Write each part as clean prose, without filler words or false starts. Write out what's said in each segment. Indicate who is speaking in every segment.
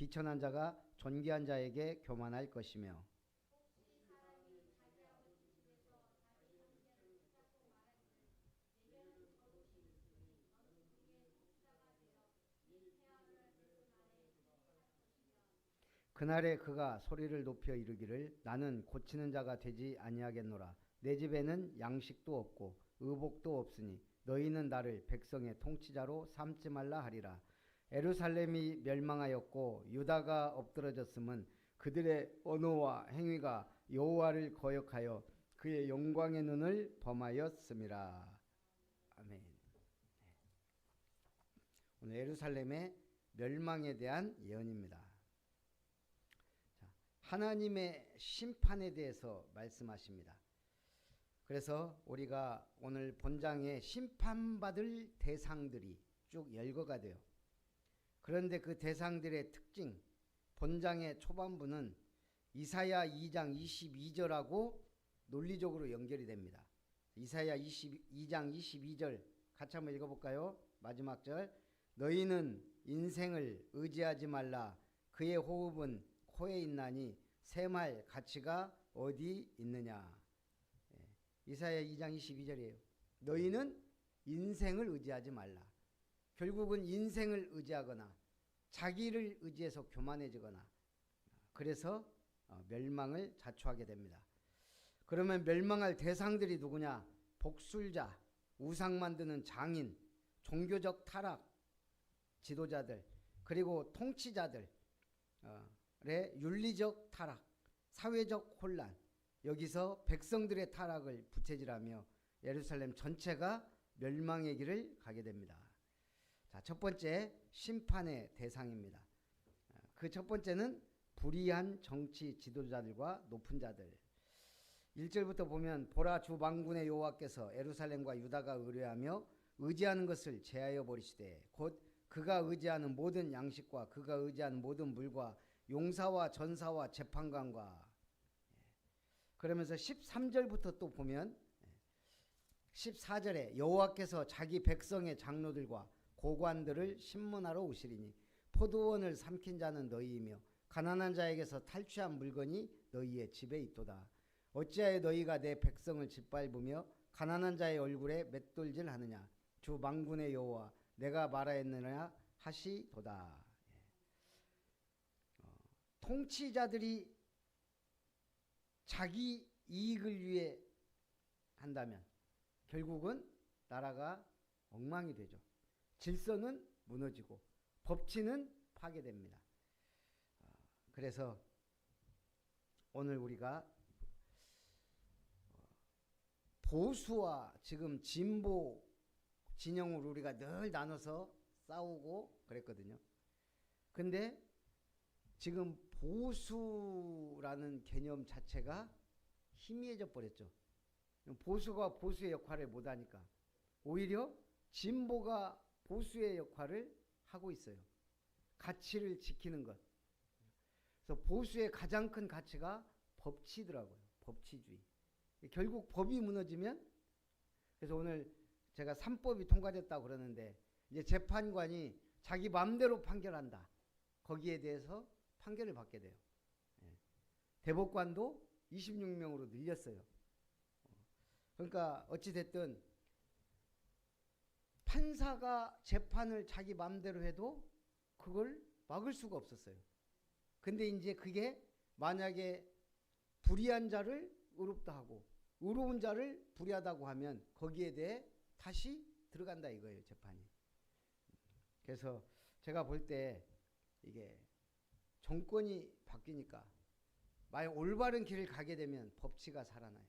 Speaker 1: 비천한 자가 존귀한 자에게 교만할 것이며 그날에 그가 소리를 높여 이르기를 나는 고치는 자가 되지 아니하겠노라. 내 집에는 양식도 없고 의복도 없으니 너희는 나를 백성의 통치자로 삼지 말라 하리라. 예루살렘이 멸망하였고 유다가 엎드러졌음은 그들의 언어와 행위가 여호와를 거역하여 그의 영광의 눈을 범하였음이라. 아멘. 오늘 예루살렘의 멸망에 대한 예언입니다. 하나님의 심판에 대해서 말씀하십니다. 그래서 우리가 오늘 본장에 심판받을 대상들이 쭉 열거가 돼요. 그런데 그 대상들의 특징, 본장의 초반부는 이사야 2장 22절하고 논리적으로 연결이 됩니다. 이사야 2장 22절 같이 한번 읽어볼까요? 마지막 절. 너희는 인생을 의지하지 말라. 그의 호흡은 코에 있나니 샘할 가치가 어디 있느냐. 이사야 2장 22절이에요. 너희는 인생을 의지하지 말라. 결국은 인생을 의지하거나 자기를 의지해서 교만해지거나 그래서 멸망을 자초하게 됩니다. 그러면 멸망할 대상들이 누구냐? 복술자, 우상 만드는 장인, 종교적 타락, 지도자들, 그리고 통치자들의 윤리적 타락, 사회적 혼란, 여기서 백성들의 타락을 부채질하며 예루살렘 전체가 멸망의 길을 가게 됩니다. 자, 첫 번째 심판의 대상입니다. 그 첫 번째는 불의한 정치 지도자들과 높은 자들. 1절부터 보면 보라 주 만군의 여호와께서 예루살렘과 유다가 의뢰하며 의지하는 것을 제하여 버리시되 곧 그가 의지하는 모든 양식과 그가 의지하는 모든 물과 용사와 전사와 재판관과. 그러면서 13절부터 또 보면 14절에 여호와께서 자기 백성의 장로들과 고관들을 신문하러 오시리니 포도원을 삼킨 자는 너희이며 가난한 자에게서 탈취한 물건이 너희의 집에 있도다. 어찌하여 너희가 내 백성을 짓밟으며 가난한 자의 얼굴에 맷돌질 하느냐. 주 만군의 여호와 내가 말하였느냐 하시도다. 통치자들이 자기 이익을 위해 한다면 결국은 나라가 엉망이 되죠. 질서는 무너지고 법치는 파괴됩니다. 그래서 오늘 우리가 보수와 지금 진보 진영으로 우리가 늘 나눠서 싸우고 그랬거든요. 근데 지금 보수라는 개념 자체가 희미해져 버렸죠. 보수가 보수의 역할을 못하니까 오히려 진보가 보수의 역할을 하고 있어요. 가치를 지키는 것. 그래서 보수의 가장 큰 가치가 법치더라고요. 법치주의. 결국 법이 무너지면, 그래서 오늘 제가 3법이 통과됐다고 그러는데 이제 재판관이 자기 마음대로 판결한다. 거기에 대해서 판결을 받게 돼요. 대법관도 26명으로 늘렸어요. 그러니까 어찌됐든 판사가 재판을 자기 마음대로 해도 그걸 막을 수가 없었어요. 근데 이제 그게 만약에 불의한 자를 의롭다 하고 의로운 자를 불의하다고 하면 거기에 대해 다시 들어간다 이거예요, 재판이. 그래서 제가 볼 때 이게 정권이 바뀌니까 만약 올바른 길을 가게 되면 법치가 살아나요.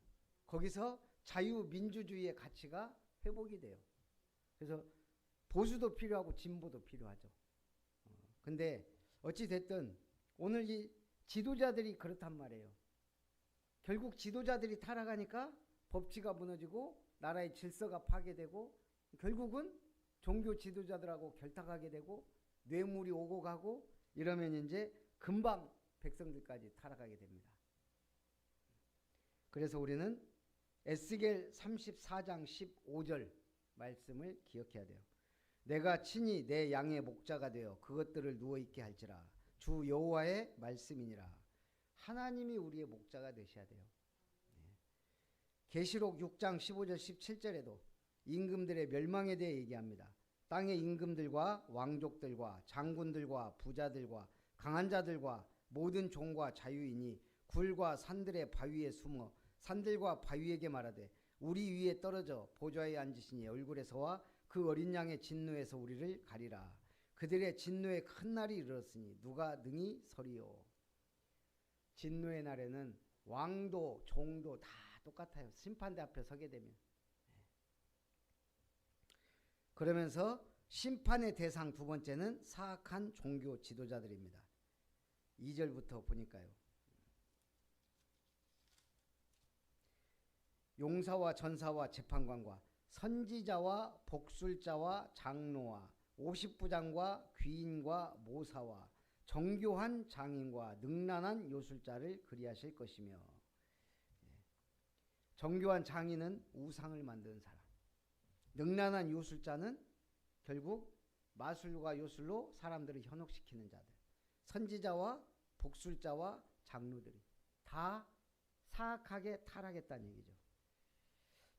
Speaker 1: 거기서 자유민주주의의 가치가 회복이 돼요. 그래서 보수도 필요하고 진보도 필요하죠. 근데 어찌 됐든 오늘 이 지도자들이 그렇단 말이에요. 결국 지도자들이 타락하니까 법치가 무너지고 나라의 질서가 파괴되고 결국은 종교 지도자들하고 결탁하게 되고 뇌물이 오고 가고 이러면 이제 금방 백성들까지 타락하게 됩니다. 그래서 우리는 에스겔 34장 15절 말씀을 기억해야 돼요. 내가 친히 내 양의 목자가 되어 그것들을 누워있게 할지라. 주 여호와의 말씀이니라. 하나님이 우리의 목자가 되셔야 돼요. 계시록 6장 15절 17절에도 임금들의 멸망에 대해 얘기합니다. 땅의 임금들과 왕족들과 장군들과 부자들과 강한 자들과 모든 종과 자유인이 굴과 산들의 바위에 숨어 산들과 바위에게 말하되 우리 위에 떨어져 보좌에 앉으시니 얼굴에서와 그 어린 양의 진노에서 우리를 가리라. 그들의 진노의 큰 날이 이르렀으니 누가 능히 서리요. 진노의 날에는 왕도 종도 다 똑같아요. 심판대 앞에 서게 되면. 그러면서 심판의 대상 두 번째는 사악한 종교 지도자들입니다. 2절부터 보니까요. 용사와 전사와 재판관과 선지자와 복술자와 장로와 50부장과 귀인과 모사와 정교한 장인과 능란한 요술자를 그리하실 것이며. 정교한 장인은 우상을 만드는 사람, 능란한 요술자는 결국 마술과 요술로 사람들을 현혹시키는 자들, 선지자와 복술자와 장로들이 다 사악하게 타락했다는 얘기죠.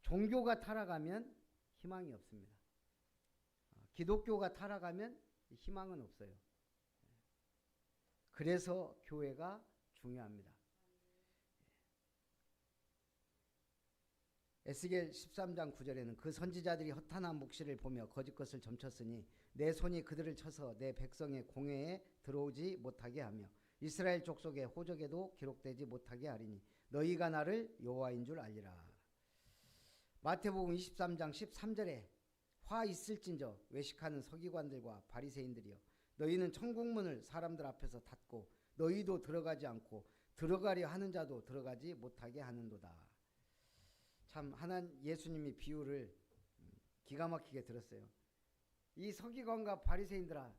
Speaker 1: 종교가 타락하면 희망이 없습니다. 기독교가 타락하면 희망은 없어요. 그래서 교회가 중요합니다. 에스겔 13장 9절에는 그 선지자들이 허탄한 묵시를 보며 거짓 것을 점쳤으니 내 손이 그들을 쳐서 내 백성의 공회에 들어오지 못하게 하며 이스라엘 족속의 호적에도 기록되지 못하게 하리니 너희가 나를 여호와인 줄 알리라. 마태복음 23장 13절에 화 있을진저 외식하는 서기관들과 바리새인들이여 너희는 천국문을 사람들 앞에서 닫고 너희도 들어가지 않고 들어가려 하는 자도 들어가지 못하게 하는도다. 참 예수님이 비유를 기가 막히게 들었어요. 이 서기관과 바리새인들아,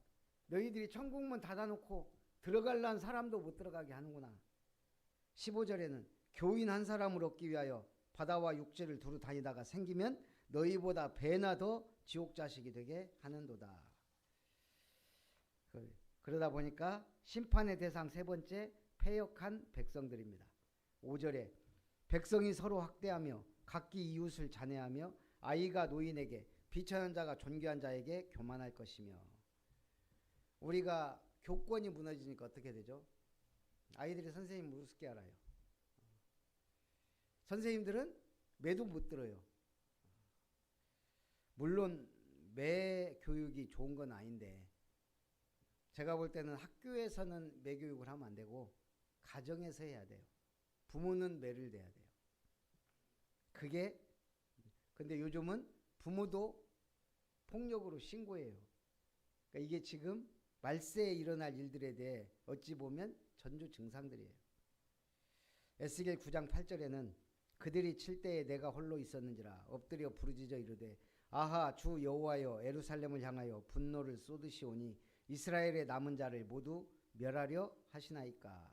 Speaker 1: 너희들이 천국문 닫아놓고 들어갈란 사람도 못 들어가게 하는구나. 15절에는 교인 한 사람을 얻기 위하여 바다와 육지를 두루 다니다가 생기면 너희보다 배나 더 지옥 자식이 되게 하는도다. 그러다 보니까 심판의 대상 세 번째, 패역한 백성들입니다. 5절에 백성이 서로 학대하며 각기 이웃을 잔해하며 아이가 노인에게 비천한 자가 존귀한 자에게 교만할 것이며. 우리가 교권이 무너지니까 어떻게 되죠? 아이들이 선생님 우습게 알아요. 선생님들은 매도 못 들어요. 물론 매 교육이 좋은 건 아닌데 제가 볼 때는 학교에서는 매 교육을 하면 안 되고 가정에서 해야 돼요. 부모는 매를 대야 돼요. 근데 요즘은 부모도 폭력으로 신고해요. 그러니까 이게 지금 말세에 일어날 일들에 대해 어찌 보면 전조 증상들이에요. 에스겔 9장 8절에는 그들이 칠 때에 내가 홀로 있었는지라 엎드려 부르짖어 이르되 아하 주 여호와여 예루살렘을 향하여 분노를 쏟으시오니 이스라엘의 남은 자를 모두 멸하려 하시나이까.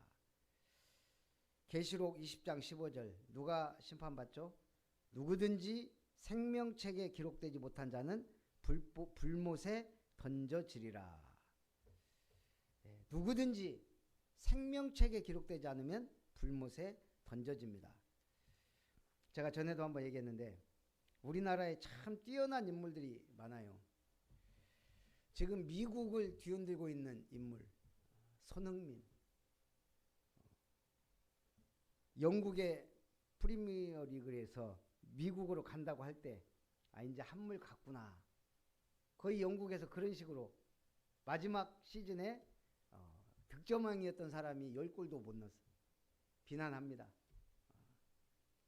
Speaker 1: 계시록 20장 15절 누가 심판받죠? 누구든지 생명책에 기록되지 못한 자는 불못에 던져지리라. 누구든지 생명책에 기록되지 않으면 불못에 던져집니다. 제가 전에도 한번 얘기했는데 우리나라에 참 뛰어난 인물들이 많아요. 지금 미국을 뒤흔들고 있는 인물 손흥민, 영국의 프리미어 리그에서 미국으로 간다고 할 때 이제 한물 갔구나. 거의 영국에서 그런 식으로 마지막 시즌에 득점왕이었던 사람이 10골도 못 넣었어요. 비난합니다.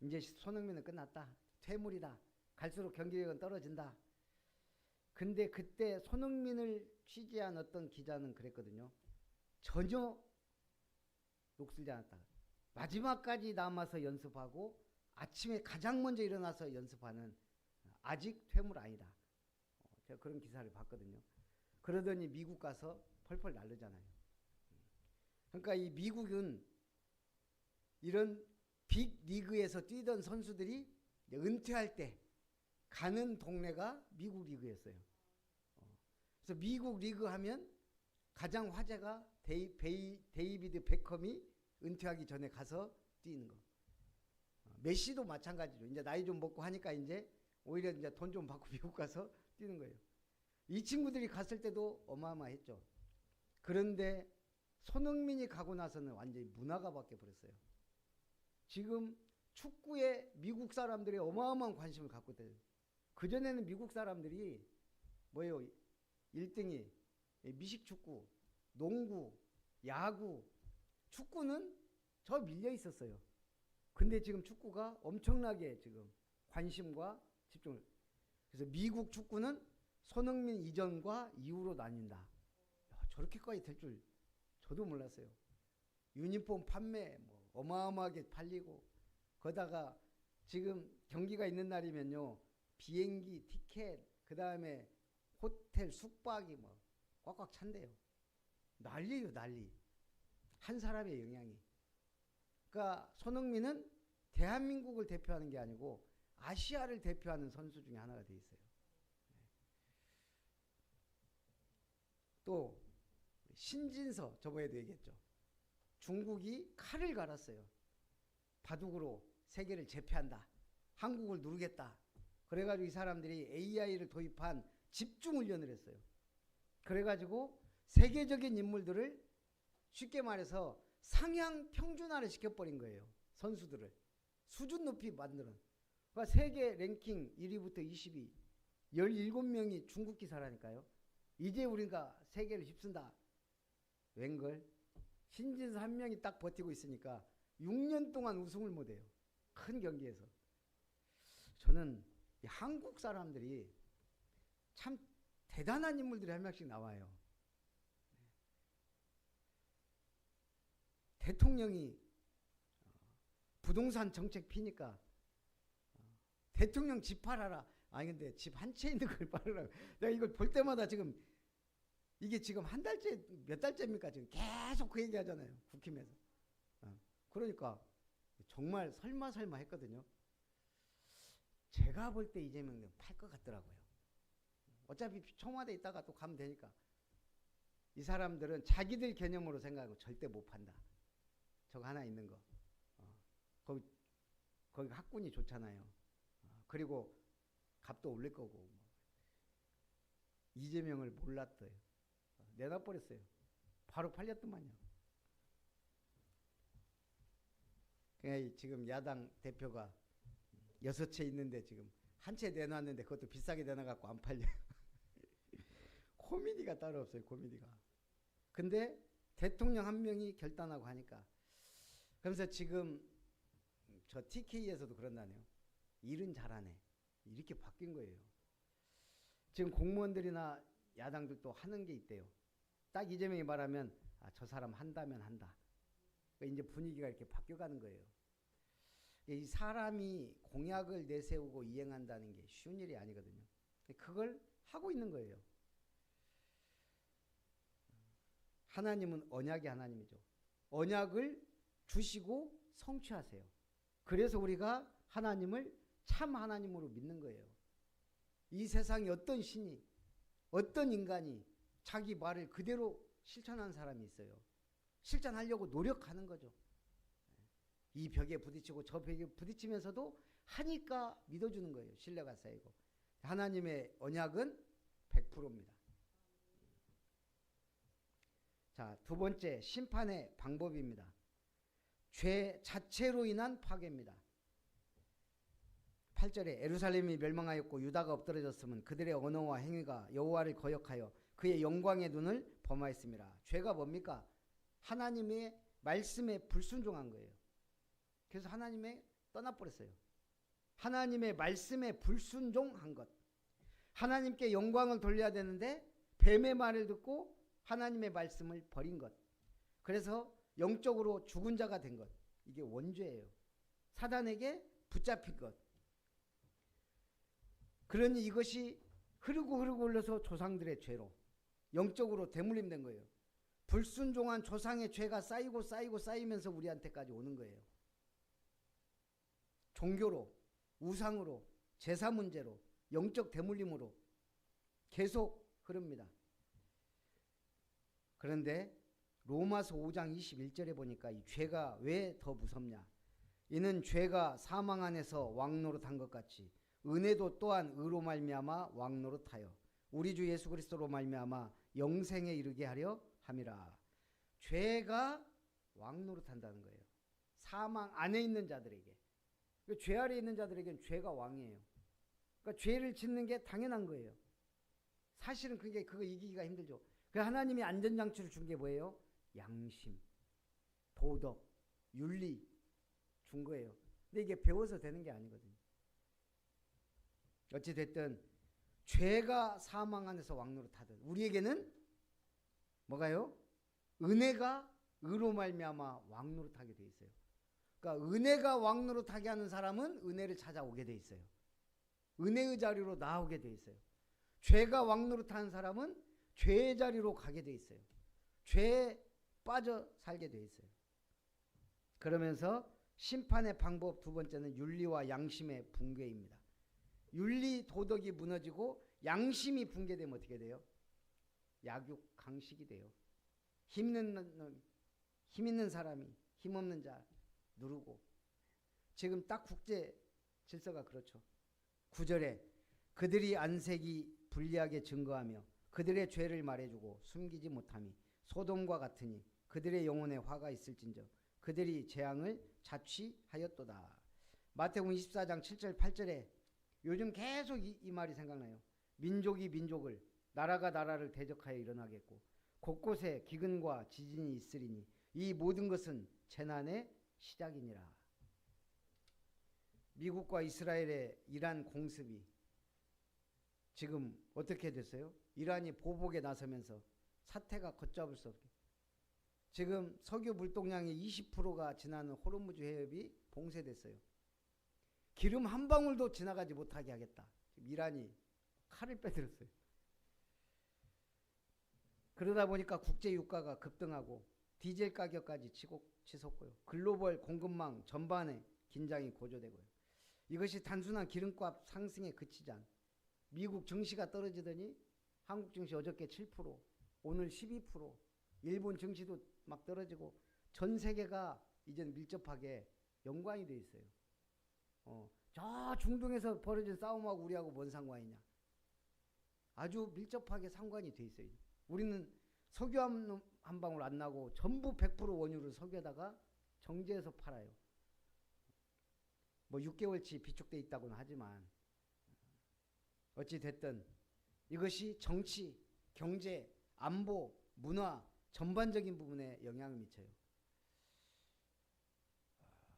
Speaker 1: 이제 손흥민은 끝났다. 퇴물이다. 갈수록 경기력은 떨어진다. 근데 그때 손흥민을 취재한 어떤 기자는 그랬거든요. 전혀 녹슬지 않았다. 마지막까지 남아서 연습하고 아침에 가장 먼저 일어나서 연습하는 아직 퇴물 아니다. 제가 그런 기사를 봤거든요. 그러더니 미국 가서 펄펄 날르잖아요. 그러니까 이 미국은 이런 빅 리그에서 뛰던 선수들이 은퇴할 때 가는 동네가 미국 리그였어요. 그래서 미국 리그 하면 가장 화제가 데이비드 베컴이 은퇴하기 전에 가서 뛰는 거. 메시도 마찬가지로 이제 나이 좀 먹고 하니까 이제 오히려 이제 돈 좀 받고 미국 가서 뛰는 거예요. 이 친구들이 갔을 때도 어마어마했죠. 그런데 손흥민이 가고 나서는 완전히 문화가 바뀌어 버렸어요. 지금 축구에 미국 사람들이 어마어마한 관심을 갖고 있대요. 그전에는 미국 사람들이 뭐예요? 1등이 미식축구, 농구, 야구, 축구는 저 밀려 있었어요. 근데 지금 축구가 엄청나게 지금 관심과 집중을. 그래서 미국 축구는 손흥민 이전과 이후로 나뉜다. 야, 저렇게까지 될 줄 저도 몰랐어요. 유니폼 판매 뭐 어마어마하게 팔리고, 거다가 지금 경기가 있는 날이면요, 비행기 티켓, 그 다음에 호텔 숙박이 뭐 꽉꽉 찬대요. 난리요, 난리. 한 사람의 영향이. 그러니까 손흥민은 대한민국을 대표하는 게 아니고 아시아를 대표하는 선수 중에 하나가 돼 있어요. 또 신진서 저번에도 얘기했죠. 중국이 칼을 갈았어요. 바둑으로 세계를 제패한다. 한국을 누르겠다. 그래가지고 이 사람들이 AI를 도입한 집중훈련을 했어요. 그래가지고 세계적인 인물들을 쉽게 말해서 상향 평준화를 시켜버린 거예요. 선수들을. 수준 높이 만드는. 그러니까 세계 랭킹 1위부터 20위. 17명이 중국 기사라니까요. 이제 우리가 세계를 휩쓴다. 웬걸? 신진서 한 명이 딱 버티고 있으니까 6년 동안 우승을 못해요. 큰 경기에서. 저는 한국 사람들이 참 대단한 인물들이 한 명씩 나와요. 대통령이 부동산 정책 피니까 대통령 집 팔아라. 아니 근데 집 한 채 있는 걸 팔으라고. 내가 이걸 볼 때마다 지금 이게 지금 한 달째 몇 달째입니까? 지금 계속 그 얘기 하잖아요. 국힘에서. 그러니까 정말 설마 했거든요. 제가 볼 때 이재명은 팔 것 같더라고요. 어차피 청와대에 있다가 또 가면 되니까. 이 사람들은 자기들 개념으로 생각하고 절대 못 판다. 저거 하나 있는 거. 거기 학군이 좋잖아요. 그리고 값도 올릴 거고. 이재명을 몰랐어요. 내놔버렸어요. 바로 팔렸더만요. 그러니까 지금 야당 대표가 6채 있는데 지금 한 채 내놨는데 그것도 비싸게 내놔갖고 안 팔려요. 코미디가 따로 없어요. 코미디가. 근데 대통령 한 명이 결단하고 하니까. 그래서 지금 저 TK에서도 그런다네요. 일은 잘하네. 이렇게 바뀐 거예요. 지금 공무원들이나 야당들도 하는 게 있대요. 딱 이재명이 말하면 저 사람 한다면 한다. 그러니까 이제 분위기가 이렇게 바뀌어가는 거예요. 이 사람이 공약을 내세우고 이행한다는 게 쉬운 일이 아니거든요. 그걸 하고 있는 거예요. 하나님은 언약의 하나님이죠. 언약을 주시고 성취하세요. 그래서 우리가 하나님을 참 하나님으로 믿는 거예요. 이 세상에 어떤 신이, 어떤 인간이 자기 말을 그대로 실천하는 사람이 있어요. 실천하려고 노력하는 거죠. 이 벽에 부딪히고 저 벽에 부딪히면서도 하니까 믿어주는 거예요. 신뢰가 쌓이고. 하나님의 언약은 100%입니다. 자, 두 번째, 심판의 방법입니다. 죄 자체로 인한 파괴입니다. 8절에 예루살렘이 멸망하였고 유다가 엎드러졌으면 그들의 언어와 행위가 여호와를 거역하여 그의 영광의 눈을 범하였습니다. 죄가 뭡니까? 하나님의 말씀에 불순종한 거예요. 그래서 하나님의 떠나버렸어요. 하나님의 말씀에 불순종한 것. 하나님께 영광을 돌려야 되는데 뱀의 말을 듣고 하나님의 말씀을 버린 것. 그래서 영적으로 죽은 자가 된 것. 이게 원죄예요. 사단에게 붙잡힌 것. 그러니 이것이 흐르고 흘러서 조상들의 죄로 영적으로 대물림된 거예요. 불순종한 조상의 죄가 쌓이면서 우리한테까지 오는 거예요. 종교로, 우상으로, 제사 문제로, 영적 대물림으로 계속 흐릅니다. 그런데 로마서 5장 21절에 보니까 이 죄가 왜 더 무섭냐. 이는 죄가 사망 안에서 왕노릇한 것 같이 은혜도 또한 의로 말미암아 왕노릇하여 우리 주 예수 그리스도로 말미암아 영생에 이르게 하려 함이라. 죄가 왕노릇한다는 거예요. 사망 안에 있는 자들에게. 죄 아래에 있는 자들에게는 죄가 왕이에요. 그러니까 죄를 짓는 게 당연한 거예요. 사실은 그거 이기기가 힘들죠. 그 하나님이 안전장치를 준 게 뭐예요? 양심, 도덕, 윤리 준 거예요. 근데 이게 배워서 되는 게 아니거든요. 어찌됐든 죄가 사망 안에서 왕노릇하듯 우리에게는 뭐가요? 은혜가 의로 말미암아 왕노릇하게 돼 있어요. 그러니까 은혜가 왕노릇하게 하는 사람은 은혜를 찾아오게 돼 있어요. 은혜의 자리로 나오게 돼 있어요. 죄가 왕노릇하는 사람은 죄의 자리로 가게 돼 있어요. 죄에 빠져 살게 돼 있어요. 그러면서 심판의 방법 두 번째는 윤리와 양심의 붕괴입니다. 윤리 도덕이 무너지고 양심이 붕괴되면 어떻게 돼요? 약육 강식이 돼요. 힘 있는 사람이 힘없는 자 누르고. 지금 딱 국제 질서가 그렇죠. 9절에 그들이 안색이 불리하게 증거하며 그들의 죄를 말해주고 숨기지 못함이 소돔과 같으니 그들의 영혼에 화가 있을진저 그들이 재앙을 자취하였도다. 마태복음 24장 7절 8절에 요즘 계속 이 말이 생각나요. 민족이 민족을 나라가 나라를 대적하여 일어나겠고 곳곳에 기근과 지진이 있으리니 이 모든 것은 재난의 시작이니라. 미국과 이스라엘의 이란 공습이 지금 어떻게 됐어요? 이란이 보복에 나서면서 사태가 걷잡을 수 없게. 지금 석유 물동량의 20%가 지나는 호르무즈 해협이 봉쇄됐어요. 기름 한 방울도 지나가지 못하게 하겠다. 지금 이란이 칼을 빼들었어요. 그러다 보니까 국제 유가가 급등하고 디젤 가격까지 치솟고요. 글로벌 공급망 전반에 긴장이 고조되고요. 이것이 단순한 기름값 상승에 그치지 않. 미국 증시가 떨어지더니 한국 증시 어저께 7%, 오늘 12%, 일본 증시도 막 떨어지고 전 세계가 이제는 밀접하게 연관이 돼 있어요. 저 중동에서 벌어진 싸움하고 우리하고 뭔 상관이냐. 아주 밀접하게 상관이 돼 있어요. 우리는 석유 한 방울 안 나고 전부 100% 원유를 석유에다가 정제해서 팔아요. 뭐 6개월치 비축돼 있다고는 하지만 어찌 됐든 이것이 정치, 경제, 안보, 문화 전반적인 부분에 영향을 미쳐요.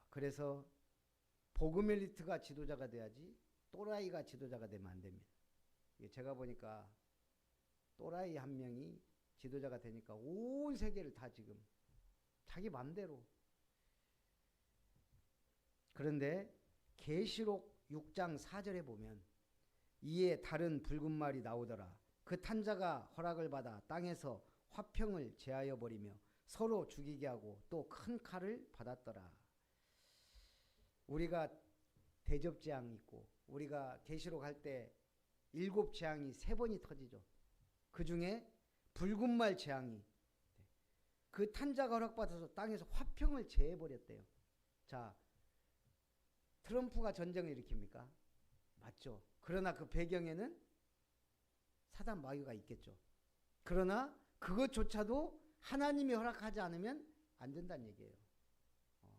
Speaker 1: 그래서 복음 엘리트가 지도자가 돼야지 또라이가 지도자가 되면 안 됩니다. 제가 보니까 또라이 한 명이 지도자가 되니까 온 세계를 다 지금 자기 맘대로. 그런데 계시록 6장 4절에 보면 이에 다른 붉은 말이 나오더라. 그 탄자가 허락을 받아 땅에서 화평을 제하여 버리며 서로 죽이게 하고 또 큰 칼을 받았더라. 우리가 대접재앙이 있고 우리가 계시록 할 때 7재앙이 3번이 터지죠. 그 중에 붉은 말 재앙이 그 탄자가 허락받아서 땅에서 화평을 제해버렸대요. 자, 트럼프가 전쟁을 일으킵니까? 맞죠. 그러나 그 배경에는 사단 마귀가 있겠죠. 그러나 그것조차도 하나님이 허락하지 않으면 안 된다는 얘기예요.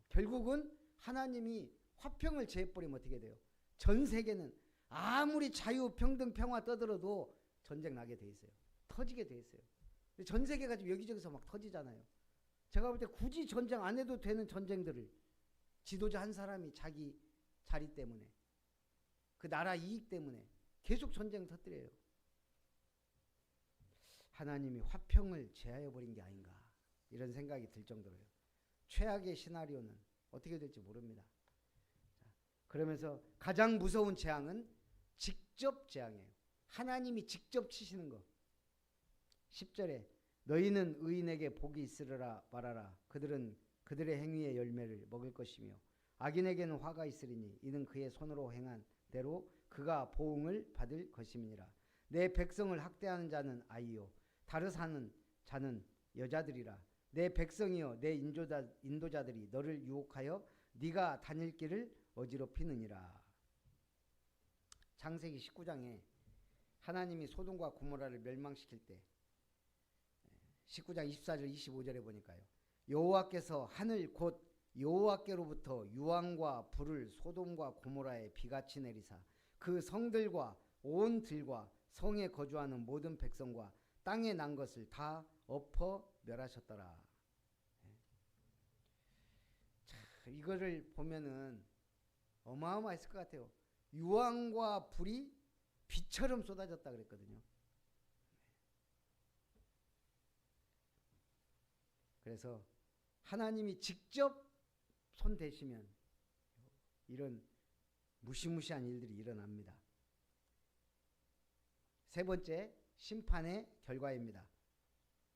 Speaker 1: 결국은 하나님이 화평을 제해버리면 어떻게 돼요? 전 세계는 아무리 자유, 평등, 평화 떠들어도 전쟁 나게 돼 있어요. 터지게 돼 있어요. 전 세계가 지금 여기저기서 막 터지잖아요. 제가 볼 때 굳이 전쟁 안 해도 되는 전쟁들을 지도자 한 사람이 자기 자리 때문에 그 나라 이익 때문에 계속 전쟁 터뜨려요. 하나님이 화평을 제하여 버린 게 아닌가 이런 생각이 들 정도로요. 최악의 시나리오는 어떻게 될지 모릅니다. 자, 그러면서 가장 무서운 재앙은 직접 재앙이에요. 하나님이 직접 치시는 거. 10절에 너희는 의인에게 복이 있으리라 말하라. 그들은 그들의 행위의 열매를 먹을 것이며 악인에게는 화가 있으리니 이는 그의 손으로 행한 대로 그가 보응을 받을 것임이니라. 내 백성을 학대하는 자는 아이요 다르사는 자는 여자들이라. 내 백성이여 내 인도자들이 너를 유혹하여 네가 다닐 길을 어지럽히느니라. 창세기 19장에 하나님이 소돔과 고모라를 멸망시킬 때 19장 24절 25절에 보니까요. 여호와께서 하늘 곧 여호와께로부터 유황과 불을 소돔과 고모라에 비같이 내리사 그 성들과 온 들과 성에 거주하는 모든 백성과 땅에 난 것을 다 엎어 멸하셨더라. 자, 이거를 보면은 어마어마했을 것 같아요. 유황과 불이 비처럼 쏟아졌다 그랬거든요. 그래서 하나님이 직접 손 대시면 이런 무시무시한 일들이 일어납니다. 세 번째, 심판의 결과입니다.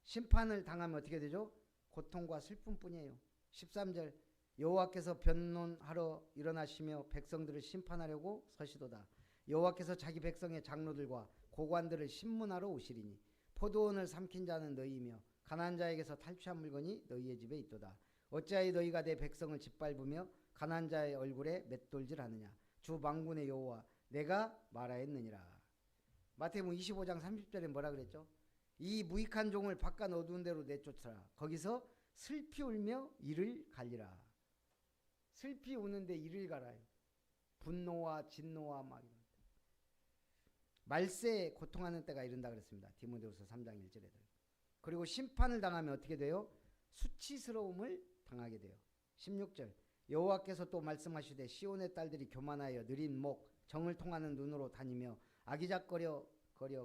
Speaker 1: 심판을 당하면 어떻게 되죠? 고통과 슬픔뿐이에요. 13절 여호와께서 변론하러 일어나시며 백성들을 심판하려고 서시도다. 여호와께서 자기 백성의 장로들과 고관들을 심문하러 오시리니 포도원을 삼킨 자는 너희이며 가난한 자에게서 탈취한 물건이 너희의 집에 있도다. 어찌하여 너희가 내 백성을 짓밟으며 가난한 자의 얼굴에 맷돌질하느냐. 주 만군의 여호와 내가 말하였느니라. 마태복음 25장 30절에 뭐라 그랬죠? 이 무익한 종을 바깥 어두운 데로 내쫓아라. 거기서 슬피 울며 이를 갈리라. 슬피 우는데 이를 갈아요. 분노와 진노와 막 말세에 고통하는 때가 이른다 그랬습니다. 디모데후서 3장 1절에도. 그리고 심판을 당하면 어떻게 돼요? 수치스러움을 당하게 돼요. 16절 여호와께서 또 말씀하시되 시온의 딸들이 교만하여 느린 목 정을 통하는 눈으로 다니며 아기작거려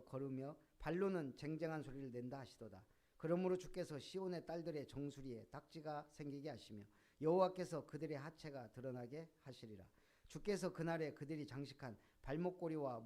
Speaker 1: 걸으며 발로는 쟁쟁한 소리를 낸다 하시도다. 그러므로 주께서 시온의 딸들의 정수리에 딱지가 생기게 하시며 여호와께서 그들의 하체가 드러나게 하시리라. 주께서 그날에 그들이 장식한 발목고리와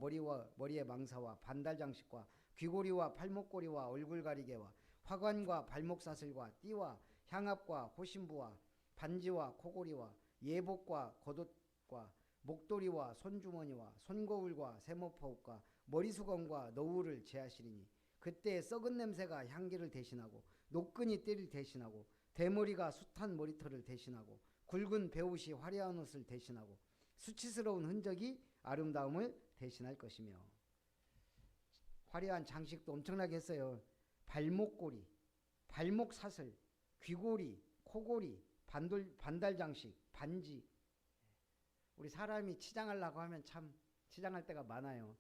Speaker 1: 머리의 망사와 반달 장식과 귀고리와 팔목고리와 얼굴 가리개와 화관과 발목사슬과 띠와 향압과 호신부와 반지와 코고리와 예복과 겉옷과 목도리와 손주머니와 손거울과 세모포옷과 머리수건과 너울을 제하시리니 그때 썩은 냄새가 향기를 대신하고 노끈이 띠를 대신하고 대머리가 숱한 머리털을 대신하고 굵은 베옷이 화려한 옷을 대신하고 수치스러운 흔적이 아름다움을 대신할 것이며. 화려한 장식도 엄청나게 했어요. 발목고리, 발목사슬, 귀고리, 코고리, 반달 장식, 반지. 우리 사람이 치장하려고 하면 참 치장할 때가 많아요.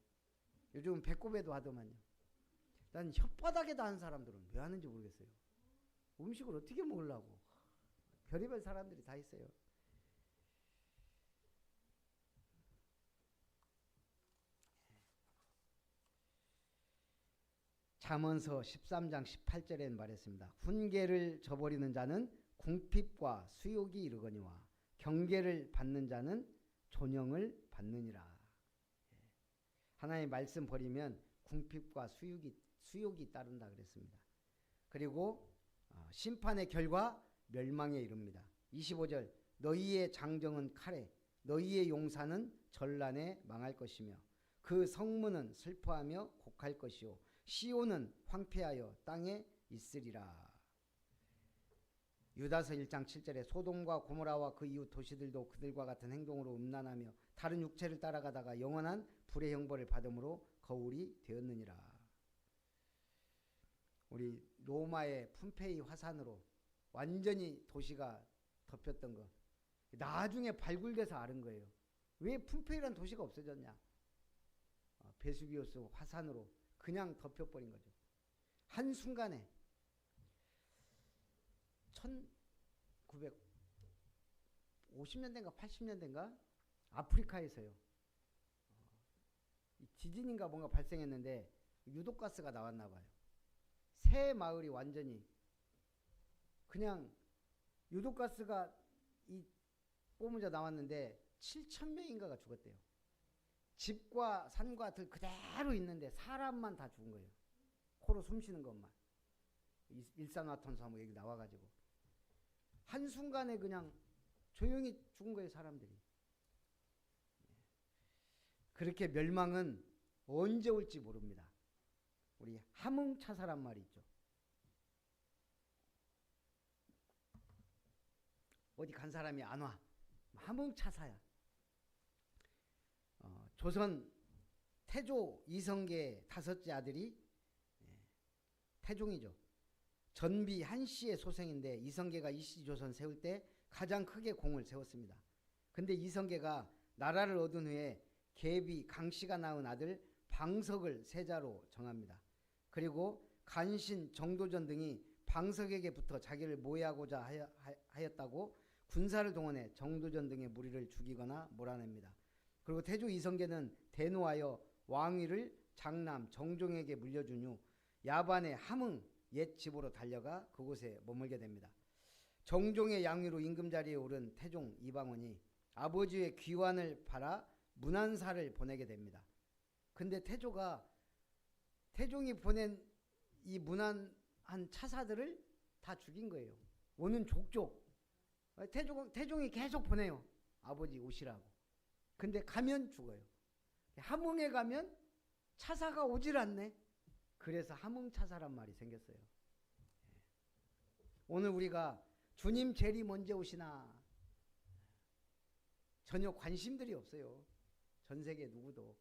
Speaker 1: 요즘은 배꼽에도 하더만요. 난 혓바닥에도 하는 사람들은 왜 하는지 모르겠어요. 음식을 어떻게 먹으려고. 별의별 사람들이 다 있어요. 잠언서 13장 18절에 말했습니다. 훈계를 저버리는 자는 궁핍과 수욕이 이르거니와 경계를 받는 자는 존영을 받느니라. 하나님의 말씀 버리면 궁핍과 수욕이 따른다 그랬습니다. 그리고 심판의 결과 멸망에 이릅니다. 25절 너희의 장정은 칼에 너희의 용사는 전란에 망할 것이며 그 성문은 슬퍼하며 곡할 것이요 시온은 황폐하여 땅에 있으리라. 유다서 1장 7절에 소돔과 고모라와 그 이웃 도시들도 그들과 같은 행동으로 음란하며 다른 육체를 따라가다가 영원한 불의 형벌을 받음으로 거울이 되었느니라. 우리 로마의 폼페이 화산으로 완전히 도시가 덮였던 거 나중에 발굴돼서 아는 거예요. 왜 폼페이라는 도시가 없어졌냐? 베수비우스 화산으로 그냥 덮여버린 거죠. 한순간에 1950년대인가 80년대인가 아프리카에서요. 지진인가 뭔가 발생했는데 유독가스가 나왔나 봐요. 새 마을이 완전히 그냥 유독가스가 뿜어져 나왔는데 7,000명인가가 죽었대요. 집과 산과 들 그대로 있는데 사람만 다 죽은 거예요. 코로 숨 쉬는 것만. 일산화탄소 뭐 여기 나와가지고 한순간에 그냥 조용히 죽은 거예요. 사람들이. 그렇게 멸망은 언제 올지 모릅니다. 우리 함흥차사란 말이 있죠. 어디 간 사람이 안 와. 함흥차사야. 조선 태조 이성계 다섯째 아들이 태종이죠. 전비 한씨의 소생인데 이성계가 이시조선 세울 때 가장 크게 공을 세웠습니다. 근데 이성계가 나라를 얻은 후에 계비 강씨가 낳은 아들 방석을 세자로 정합니다. 그리고 간신 정도전 등이 방석에게부터 자기를 모해하고자 하였다고 군사를 동원해 정도전 등의 무리를 죽이거나 몰아냅니다. 그리고 태조 이성계는 대노하여 왕위를 장남 정종에게 물려준 후 야반의 함흥 옛 집으로 달려가 그곳에 머물게 됩니다. 정종의 양위로 임금자리에 오른 태종 이방원이 아버지의 귀환을 바라 문안사를 보내게 됩니다. 근데 태종이 보낸 이 문안한 차사들을 다 죽인 거예요. 오는 족족. 태종이 계속 보내요. 아버지 오시라고. 근데 가면 죽어요. 함흥에 가면 차사가 오질 않네. 그래서 함흥차사란 말이 생겼어요. 오늘 우리가 주님 재림 언제 오시나 전혀 관심들이 없어요. 전 세계 누구도.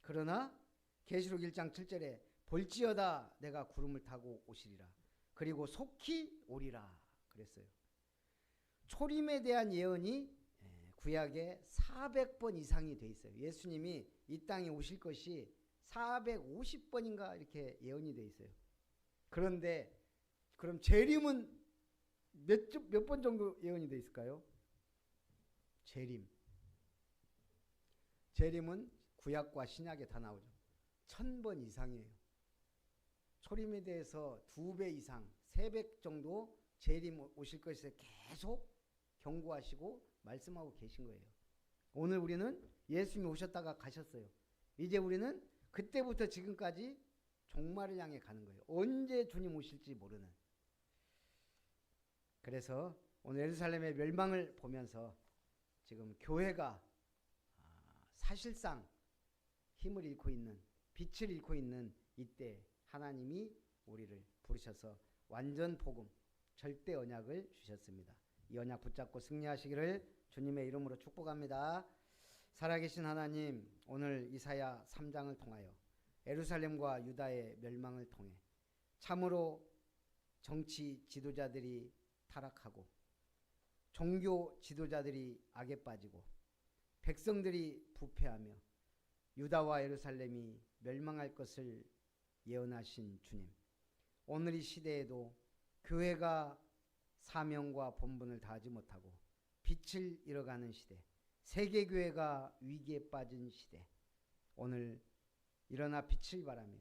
Speaker 1: 그러나 계시록 1장 7절에 볼지어다 내가 구름을 타고 오시리라. 그리고 속히 오리라 그랬어요. 초림에 대한 예언이 구약에 400번 이상이 돼 있어요. 예수님이 이 땅에 오실 것이 450번인가 이렇게 예언이 돼 있어요. 그런데 그럼 재림은 몇 번 정도 예언이 돼 있을까요? 재림은 구약과 신약에 다 나오죠. 1000번 이상이에요. 초림에 대해서 2배 이상, 3배 정도 재림 오실 것에 계속 경고하시고 말씀하고 계신 거예요. 오늘 우리는 예수님이 오셨다가 가셨어요. 이제 우리는 그때부터 지금까지 종말을 향해 가는 거예요. 언제 주님 오실지 모르는. 그래서 오늘 예루살렘의 멸망을 보면서 지금 교회가 사실상 힘을 잃고 있는, 빛을 잃고 있는 이때 하나님이 우리를 부르셔서 완전 복음, 절대 언약을 주셨습니다. 이 언약 붙잡고 승리하시기를 주님의 이름으로 축복합니다. 살아계신 하나님, 오늘 이사야 3장을 통하여 예루살렘과 유다의 멸망을 통해 참으로 정치 지도자들이 타락하고 종교 지도자들이 악에 빠지고 백성들이 부패하며 유다와 예루살렘이 멸망할 것을 예언하신 주님, 오늘 이 시대에도 교회가 사명과 본분을 다하지 못하고 빛을 잃어가는 시대, 세계교회가 위기에 빠진 시대, 오늘 일어나 빛을 발하며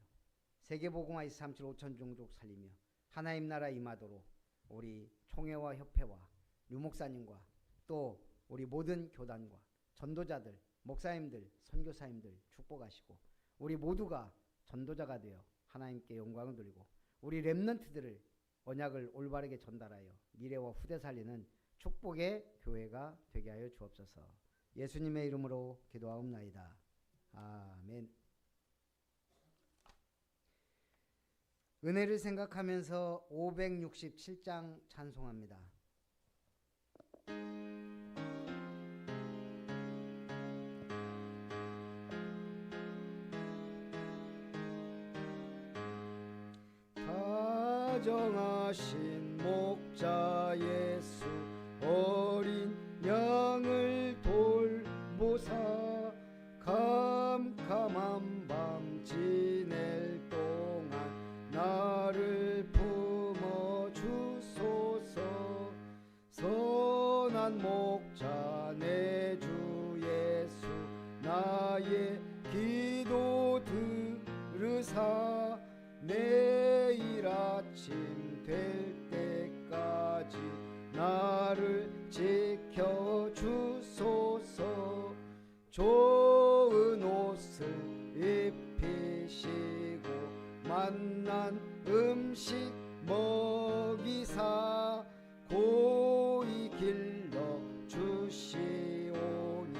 Speaker 1: 세계복음화 237 5천 종족 살리며 하나님 나라 임하도록 우리 총회와 협회와 류목사님과 또 우리 모든 교단과 전도자들, 목사님들, 선교사님들 축복하시고 우리 모두가 전도자가 되어 하나님께 영광을 돌리고 우리 렘넌트들을 언약을 올바르게 전달하여 미래와 후대 살리는 축복의 교회가 되게 하여 주옵소서. 예수님의 이름으로 기도하옵나이다. 아멘. 은혜를 생각하면서 567장 찬송합니다. 다정하신 목자 예수 어린 양을 돌보사 캄캄한 밤 지낼 동안 나를 품어 주소서. 선한 목자 내 주 예수 나의 기도 들으사 내일 아침 될 때까지 나를 지켜주소서. 좋은 옷을 입히시고 맛난 음식 먹이사 고이 길러 주시오니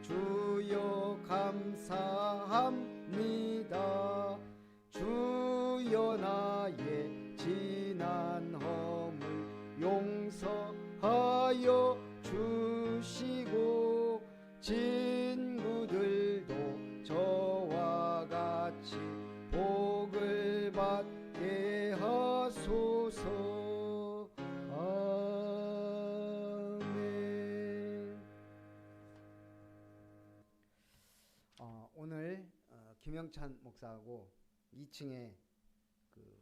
Speaker 1: 주여 감사합니다. 주여 나의 지난 허물 용서 하여 주시고 친구들도 저와 같이 복을 받게 하소서. 아멘. 오늘 김영찬 목사하고 2층에 그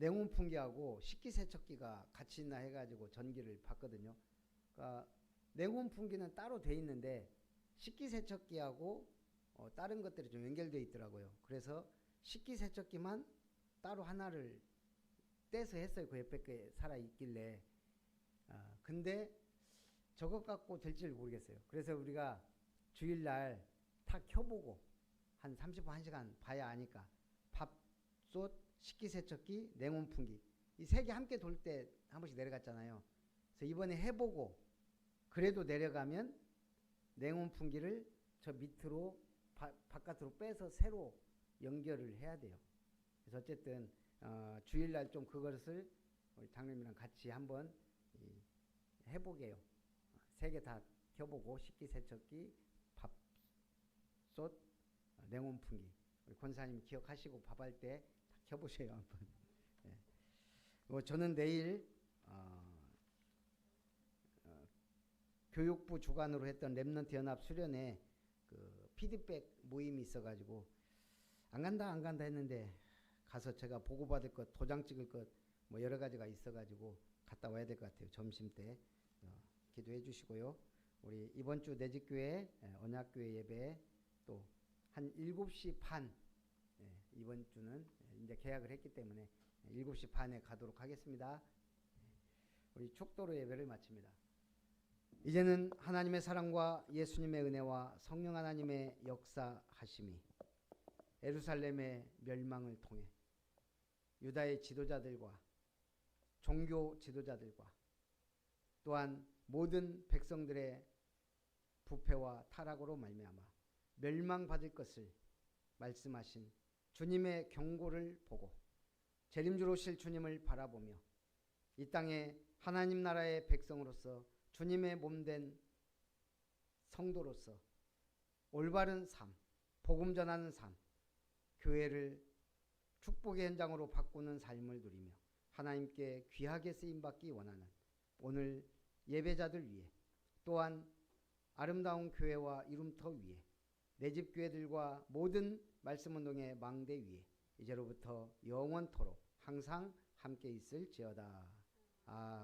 Speaker 1: 냉온풍기하고 식기세척기가 같이 있나 해가지고 전기를 봤거든요. 그러니까 냉온풍기는 따로 돼 있는데 식기세척기하고 다른 것들이 좀 연결되어 있더라고요. 그래서 식기세척기만 따로 하나를 떼서 했어요. 그 옆에 게 살아있길래. 근데 저것 갖고 될지를 모르겠어요. 그래서 우리가 주일날 다 켜보고 한 30분, 1시간 봐야 아니까 밥솥, 식기세척기, 냉온풍기 이 세 개 함께 돌 때 한 번씩 내려갔잖아요. 그래서 이번에 해보고 그래도 내려가면 냉온풍기를 저 밑으로 바깥으로 빼서 새로 연결을 해야 돼요. 그래서 어쨌든 주일날 좀 그것을 우리 장로님이랑 같이 한번 해보게요. 세 개 다 켜보고 식기세척기, 밥솥, 냉온풍기 우리 권사님 기억하시고 밥할 때 다 켜보세요 한번. 예. 저는 내일 교육부 주관으로 했던 랩넌트 연합 수련회 그 피드백 모임이 있어가지고 안 간다 했는데 가서 제가 보고받을 것, 도장 찍을 것 뭐 여러 가지가 있어가지고 갔다 와야 될 것 같아요. 점심 때 기도해 주시고요. 우리 이번 주 내집교회 언약교회 예배 또 한 7시 반 이번 주는 이제 계약을 했기 때문에 7시 반에 가도록 하겠습니다. 우리 축도로 예배를 마칩니다. 이제는 하나님의 사랑과 예수님의 은혜와 성령 하나님의 역사하심이 예루살렘의 멸망을 통해 유다의 지도자들과 종교 지도자들과 또한 모든 백성들의 부패와 타락으로 말미암아 멸망받을 것을 말씀하신 주님의 경고를 보고 재림주로 오실 주님을 바라보며 이 땅에 하나님 나라의 백성으로서 주님의 몸된 성도로서 올바른 삶, 복음 전하는 삶, 교회를 축복의 현장으로 바꾸는 삶을 누리며 하나님께 귀하게 쓰임받기 원하는 오늘 예배자들 위해 또한 아름다운 교회와 이름터 위에 내 집 교회들과 모든 말씀운동의 망대 위에 이제로부터 영원토록 항상 함께 있을지어다. 아멘.